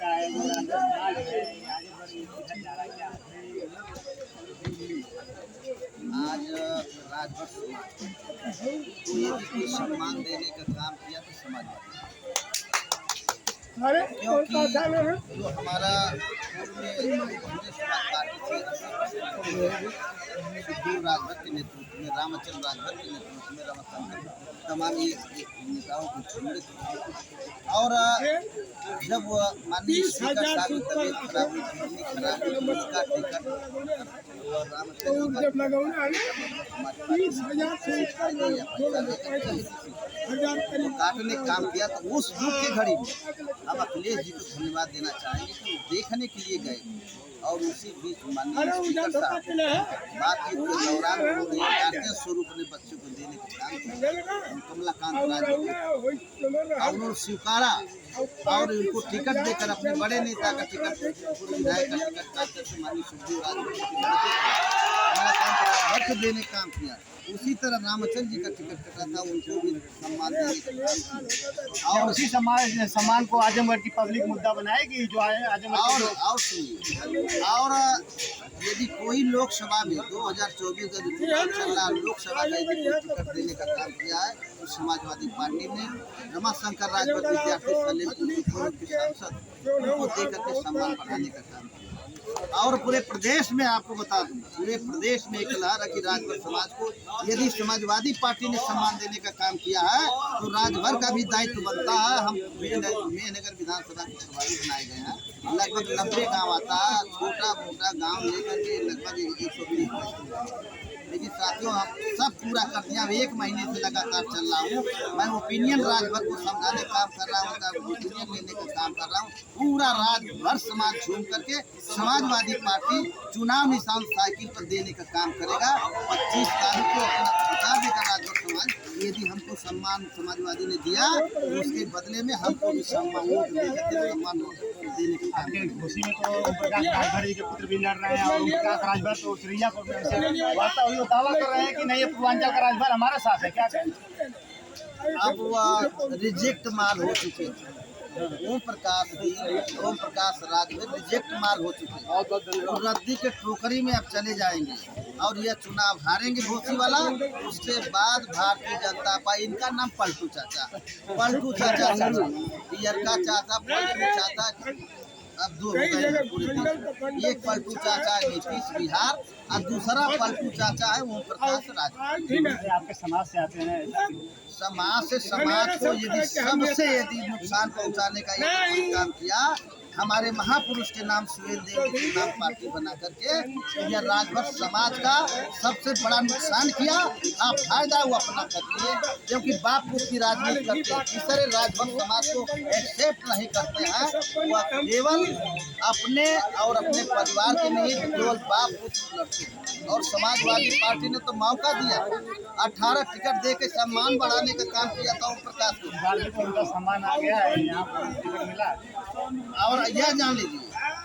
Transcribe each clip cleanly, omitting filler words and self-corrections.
आज राजभर समाज को यदि कोई सम्मान देने का काम किया तो समाजवादी, क्योंकि जो हमारा सुखदेव राजभर के नेतृत्व में, रामचंद्र राजभर के नेतृत्व में, रमाशंकर तमाम ये नेताओं को चुनित और जब माननीय स्पीकर साहब की तबीयत खराब हुई, किडनी खराब हुई, उसका टिकट और रामचंद्र काटने काम किया, तो उस दुख की घड़ी में हम अखिलेश जी को धन्यवाद देना चाहेंगे कि देखने के लिए गए और उसी बीच माननीय स्पीकर साहब बातचीत के दौरान उन्होंने गार्जियन स्वरूप अपने बच्चों को देने का काम किया। कमलाकांत राजभर और उन्होंने स्वीकारा और उनको टिकट देकर अपने बड़े नेता का टिकट, विधायक का टिकट काट करके माननीय सुखदेव राजभर कमलाकांत राजभर को देने का काम किया। उसी तरह रामचंद्र जी का टिकट कटा था, उनको भी सम्मान देने का काम किया। और उसी सम्मान को आजमगढ़ की पब्लिक मुद्दा बनाएगी जो आजमगढ़ और सुनिए, और यदि कोई लोकसभा में 2024 का जो चुनाव चल रहा है, लोकसभा का यदि कोई टिकट देने का काम किया है तो समाजवादी पार्टी ने रमाशंकर राजभर विद्यार्थी सलेमपुर के सांसद उनको देकर के सम्मान बढ़ाने का काम किया। और पूरे प्रदेश में आपको बता दूं, पूरे प्रदेश में एक लहर है कि राजभर समाज को यदि समाजवादी पार्टी ने सम्मान देने का काम किया है तो राजभर का भी दायित्व बनता है। हम मेहनगर विधानसभा के प्रभारी बनाए गए हैं, लगभग 90 गाँव आता है, छोटा मोटा गाँव लेकर के लगभग 120, लेकिन साथियों हम सब पूरा कर दिया। 1 महीने से लगातार चल रहा हूँ मैं, ओपिनियन राजभर को समझाने का काम कर रहा हूँ, ओपिनियन लेने का काम कर रहा हूँ। पूरा राजभर समाज झूम करके समाजवादी पार्टी चुनाव निशान साइकिल पर देने का काम करेगा। 25 तारीख को अपना बता देगा राजभर समाज, यदि हमको सम्मान समाजवादी ने दिया तो उसके बदले में हमको भी सम्मान देने का काम। खुशी में तो प्रकाश राजभर जी के पुत्र भी लड़ रहे हैं और प्रकाश राजभर तो श्रीया को वार्ता हुई, दावा कर रहे हैं कि नहीं, ये पूर्वांचल का राजभर हमारे साथ है। क्या कहें? अब वह रिजेक्ट माल हो चुके थे, ओम प्रकाश राजभर रिजेक्ट माल हो चुके हैं और रद्दी के टोकरी में अब चले जाएंगे और यह चुनाव हारेंगे घोसी वाला। उसके बाद भारतीय जनता पार्टी, इनका नाम पलटू चाचा, पलटू चाचा पियर का चाचा, पलटू चाचा अब 2 हो गए पूरे देश। एक पलटू चाचा है नीतीश बिहार और दूसरा पलटू चाचा है ओम प्रकाश राजभर। आपके समाज से आते हैं, समाज से समाज को यदि सबसे यदि नुकसान पहुंचाने का यदि काम किया, हमारे महापुरुष के नाम सुहेल देव जी के नाम पार्टी बना करके यह राजभर समाज का सबसे बड़ा नुकसान किया। आप फायदा वो अपना करते, क्योंकि बाप पुत्र की राजनीति करते हैं। तीसरे राजभर समाज को एक्सेप्ट नहीं करते हैं, वह केवल अपने और अपने परिवार के नहीं केवल बाप पुत्र लड़ते हैं। और समाजवादी पार्टी ने तो मौका दिया, 18 टिकट दे के सम्मान बढ़ाने का काम किया था ओम प्रकाश को, उनका सम्मान आ गया है, यहाँ पर टिकट मिला। और यह जान लीजिए,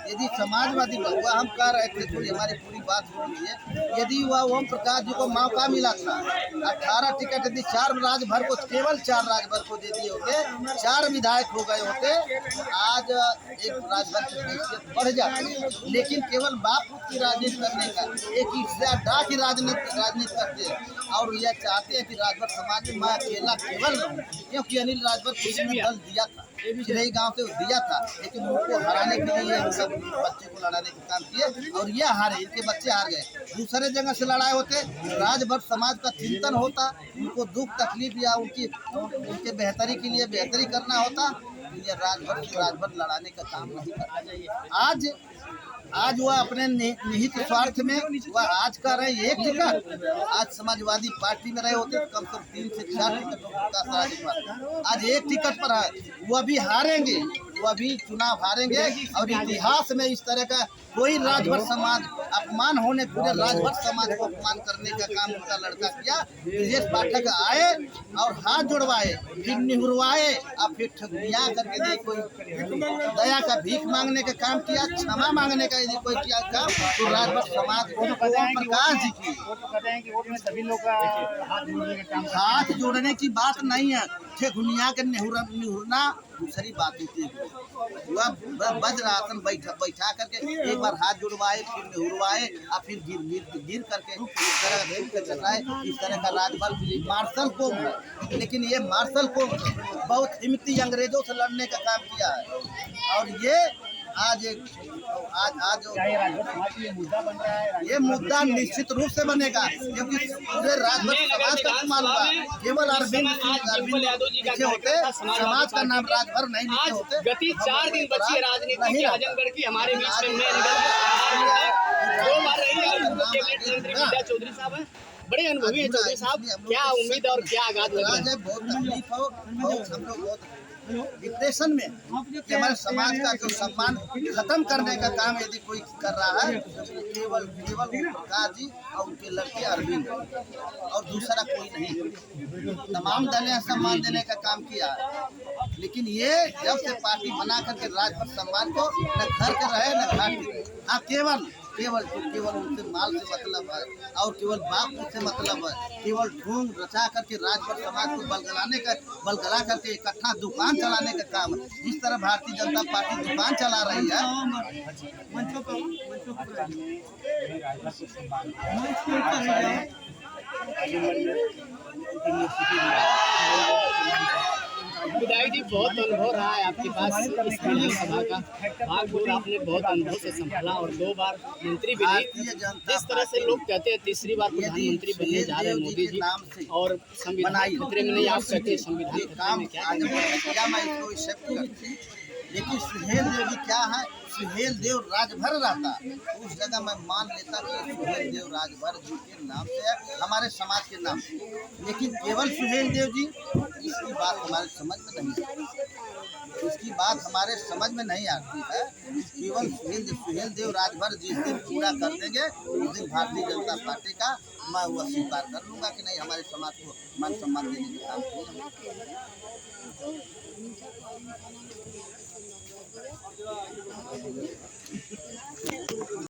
यदि समाजवादी हुआ, हम कह रहे थे, थोड़ी हमारी पूरी बात हो रही है, यदि वह ओम प्रकाश जी को मौका मिला था 18 टिकट, यदि 4 राजभर को, केवल 4 राजभर को दे दिए होते, 4 विधायक हो गए होते, आज एक राजभर की हैसियत बढ़ जाती। लेकिन केवल बाप की राजनीति करने का एक ईर्ष्या डा की राजनीति करते हैं और यह चाहते हैं कि राजभर समाज में मैं अकेला केवल रहूं, क्योंकि अनिल राजभर किसी ने दल दिया था, चिरई गांव से दिया था, लेकिन उनको हराने के लिए सब बच्चे को लड़ाने का काम किए और ये हारे, इनके बच्चे हार गए। दूसरे जगह से लड़ाई होते, राजभर समाज का चिंतन होता, उनको दुख तकलीफ या उनके बेहतरी के लिए बेहतरी करना होता, ये राजभर लड़ाने का काम नहीं करता। आज वह अपने निहित स्वार्थ में वह आज कर रहे हैं 1 टिकट। आज समाजवादी पार्टी में रहे होते तो कम से कम 3 से 4 टिकट, आज 1 टिकट पर है। वह भी हारेंगे, वह भी चुनाव हारेंगे और इतिहास में इस तरह का कोई राजभर समाज अपमान होने, पूरे राजभर समाज को अपमान करने का काम उनका लड़का किया। ब्रजेश पाठक आए और हाथ जोड़वाए, फिर निहुरवाए और फिर ठगिया करके दे, कोई दया का भीख मांगने का काम किया, क्षमा मांगने का यदि कोई किया काम, तो राजभर समाज को प्रकाश जी की सभी लोग हाथ जोड़ने की बात नहीं है। ठेकुनिया के निहुरना दूसरी बात होती है वह वज्र आसन बैठा करके एक बार हाथ जुड़वाए, फिर निहुरवाए और फिर गिर करके इस तरह घूम के चलाए। इस तरह का राजभर मार्शल को है, लेकिन ये मार्शल को बहुत हिम्मती अंग्रेजों से लड़ने का काम किया है। और ये आज क्या ये राजभर समाज के लिए मुद्दा बन रहा है? ये मुद्दा निश्चित रूप से बनेगा, क्योंकि पूरे राजभर समाज का सम्मान होगा। केवल अरविंद पीछे होते, समाज का नाम राजभर नहीं लिखे होते। गति 4 दिन बची है राजनीति की आजमगढ़ की। हमारे बीच में मैं निगम दो बार रही कैबिनेट मंत्री विद्या चौधरी साहब हैं, बड़े अनुभवी हैं चौधरी साहब। क्या उम्मीद और क्या आगाज लग रहा है? बहुत तकलीफ हो, बहुत हम लोग बहुत डिप्रेशन में कि हमारे समाज का जो सम्मान खत्म करने का काम यदि कोई कर रहा है तो केवल प्रकाश जी और उनके लड़के अरविंद और दूसरा कोई नहीं। तमाम दलें सम्मान देने का काम किया है, लेकिन ये जब से पार्टी बना करके राजभर सम्मान को न घर के रहे न घाट के रहे। हाँ, केवल उनके माल से मतलब है और केवल बाप से मतलब है। केवल ढोंग रचा करके राजभर समाज को बलगला करके इकट्ठा दुकान चलाने का काम है। जिस तरह भारतीय जनता पार्टी दुकान चला रही है। विधायक जी, बहुत अनुभव रहा है आपके पास इस विधानसभा का। भागपुर आपने बहुत अनुभव से संभाला और 2 बार मंत्री भी रहे। जिस तरह से लोग कहते हैं तीसरी बार प्रधानमंत्री बनने जा रहे हैं मोदी जी और संविधान खतरे में नहीं, आप कहते हैं संविधान खतरे में, क्या मैं इसको एक्सेप्ट करती, लेकिन सुहेल देव जी क्या है, सुहेल देव राजभर रहता उस जगह मैं मान लेता कि सुहेल देव राजभर जी के नाम से है, हमारे समाज के नाम से। लेकिन केवल सुहेल देव जी, इसकी बात हमारे समझ में नहीं आती, इसकी बात हमारे समझ में नहीं आती है। केवल सुहेल देव राजभर जिस दिन पूरा कर देंगे उस दिन भारतीय जनता पार्टी का मैं वो स्वीकार कर लूँगा कि नहीं, हमारे समाज को मान सम्मान देने का काम किया।